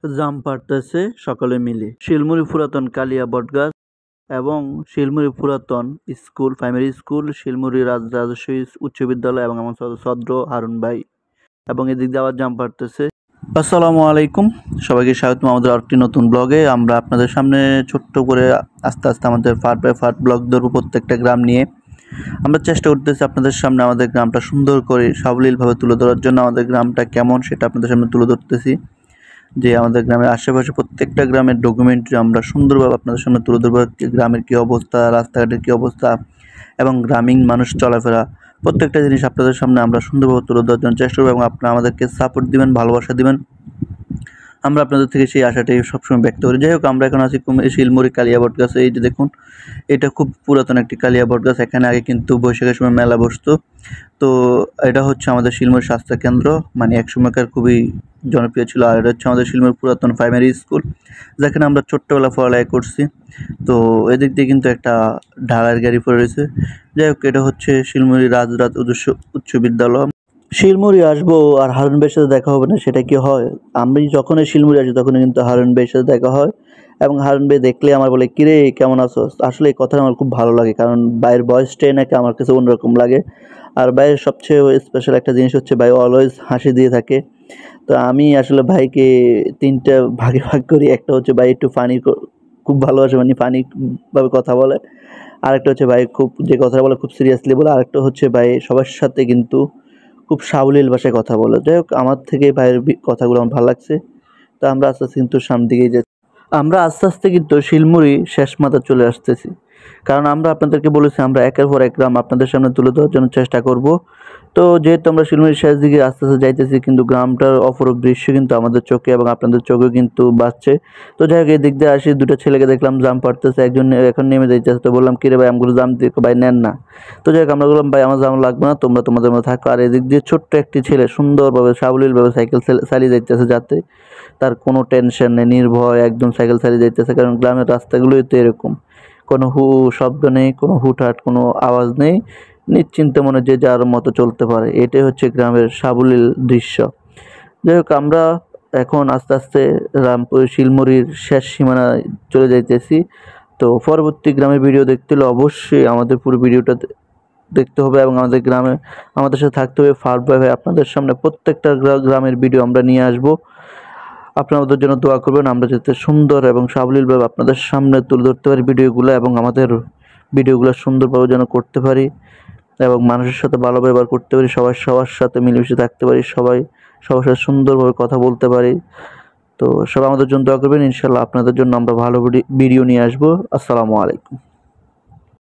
জাম পাড়তেছে সকলে মিলে। শিলমুড়ি পুরাতন কালিয়া বটগাছ এবং শিলমুড়ি পুরাতন স্কুল, প্রাইমারি স্কুল, শিলমুড়ি রাজস্ব উচ্চ বিদ্যালয় এবং আমার সদ্র হারুন ভাই এবং এদিক দিয়ে আবার জাম পাড়তেছে। আসসালামু আলাইকুম, সবাইকে স্বাগতম আমাদের আরেকটি নতুন ব্লগে। আমরা আপনাদের সামনে ছোট্ট করে আস্তে আস্তে আমাদের পার্ট বাই পার্ট ব্লগ ধরবো প্রত্যেকটা গ্রাম নিয়ে। আমরা চেষ্টা করতেছি আপনাদের সামনে আমাদের গ্রামটা সুন্দর করে সাবলীলভাবে তুলে ধরার জন্য। আমাদের গ্রামটা কেমন সেটা আপনাদের সামনে তুলে ধরতেছি, যে আমাদের গ্রামের আশেপাশে প্রত্যেকটা গ্রামের ডকুমেন্টারি আমরা সুন্দরভাবে আপনাদের সামনে তুলে ধরবো। গ্রামের কী অবস্থা, রাস্তাঘাটের কী অবস্থা এবং গ্রামীণ মানুষ চলাফেরা প্রত্যেকটা জিনিস আপনাদের সামনে আমরা সুন্দরভাবে তুলে ধরার জন্য চেষ্টা করবো এবং আপনারা আমাদেরকে সাপোর্ট দিবেন, ভালোবাসা দিবেন। আমরা আপনাদের থেকে সেই আশাটাই সবসময় ব্যক্ত করি। যাই হোক, আমরা এখন আছি শিলমুড়ি কালিয়া বটগাছে। এই যে দেখুন, এটা খুব পুরাতন একটি কালিয়া বটগাছ। এখানে আগে কিন্তু বৈশাখের সময় মেলা বসতো। তো এটা হচ্ছে আমাদের শিলমুড়ি স্বাস্থ্য কেন্দ্র, মানে এক সময়কার খুবই জনপ্রিয় ছিল। আর এটা হচ্ছে আমাদের শিলমুড়ি পুরাতন প্রাইমারি স্কুল, যেখানে আমরা ছোট্টবেলা পড়ালেখা করছি। তো এদিক দিয়ে কিন্তু একটা ঢালাইয়ের গাড়ি পড়ে রয়েছে। যাই হোক, এটা হচ্ছে শিলমুড়ি রাজরাত উচ্চ বিদ্যালয়। শিলমুড়ি আসবো আর হারুন ভাইয়ের সাথে দেখা হবে না, সেটা কি হয়? আমি যখনই শিলমুড়ি আসি তখনই কিন্তু হারুন ভাইয়ের সাথে দেখা হয় এবং হারুন ভাই দেখলে আমার বলে, কিরে কেমন আছো? আসলে এই কথাটা আমার খুব ভালো লাগে, কারণ ভাইয়ের ভয়েসটাই নাকি আমার কাছে অন্যরকম লাগে। আর ভাইয়ের সবচেয়ে স্পেশাল একটা জিনিস হচ্ছে ভাই অলওয়েজ হাসি দিয়ে থাকে। তো আমি আসলে ভাইকে তিনটা ভাগে ভাগ করি। একটা হচ্ছে ভাই একটু ফানি, খুব ভালোবাসে, মানে ফানি ভাবে কথা বলে। আরেকটা হচ্ছে ভাই খুব যে কথা বলে খুব সিরিয়াসলি বলে। আরেকটা হচ্ছে ভাই সবার সাথে কিন্তু খুব সাবলীল ভাষায় কথা বলে। যাই হোক, আমার থেকে ভাইয়ের কথাগুলো আমার ভালো লাগছে। তো আমরা আস্তে আস্তে কিন্তু সামনের দিকেই যাচ্ছি। আমরা আস্তে আস্তে কিন্তু শিলমুড়ি শেষ মাথা চলে আসতেছি, কারণ আমরা আপনাদেরকে বলেছি আমরা একের পর এক গ্রাম আপনাদের সামনে তুলে ধরার জন্য চেষ্টা করব। তো যেহেতু আমরা শিলমুড়ির শেষ দিকে আস্তে আস্তে যাইতেছি, কিন্তু গ্রামটার অপরূপ দৃশ্য কিন্তু আমাদের চোখে এবং আপনাদের চোখেও কিন্তু বাজছে। তো যাই হোক, এই দিক দিয়ে আসি, দুটো ছেলেকে দেখলাম জাম পাড়তেছে, একজন এখন নেমে যাইতেছে। তো বললাম, কিরে ভাই আমগুলো জাম দিয়ে, ভাই নেন না। তো যাই হোক, আমরা বললাম ভাই আমার জাম লাগবে না, তোমরা তোমাদের মধ্যে থাকো। আর এদিক দিয়ে ছোট্ট একটি ছেলে সুন্দরভাবে সাবলীলভাবে সাইকেল চালিয়ে যাইতেছে, যাতে তার কোনো টেনশন নেই, নির্ভয় একদম সাইকেল চালিয়ে যাইতেছে। কারণ গ্রামের রাস্তাগুলোই তো এরকম, কোনো শব্দ নেই, কোনো হুটহাট কোনো আওয়াজ নেই, নিশ্চিন্তে মনে যে যার মতো চলতে পারে। এটাই হচ্ছে গ্রামের সাবলীল দৃশ্য। যাই হোক, আমরা এখন আস্তে আস্তে রামপুর শিলমুড়ির শেষ সীমানায় চলে যাইতেছি। তো পরবর্তী গ্রামের ভিডিও দেখতে হলে অবশ্যই আমাদের পুরো ভিডিওটা দেখতে হবে এবং আমাদের গ্রামে আমাদের সাথে থাকতে হবে। ফারভাবে আপনাদের সামনে প্রত্যেকটা গ্রামের ভিডিও আমরা নিয়ে আসবো। আপনারা আমাদের জন্য দোয়া করবেন, আমরা যাতে সুন্দর এবং সাবলীলভাবে আপনাদের সামনে তুলে ধরতে পারি ভিডিওগুলো, এবং আমাদের ভিডিওগুলো সুন্দরভাবে যেন করতে পারি এবং মানুষের সাথে ভালো ব্যবহার করতে পারি, সবার সাথে মিলেমিশে থাকতে পারি, সবার সাথে সুন্দরভাবে কথা বলতে পারি। তো সবাই আমাদের জন্য দোয়া করবেন। ইনশাল্লাহ আপনাদের জন্য আমরা ভালো ভিডিও নিয়ে আসবো। আসসালামু আলাইকুম।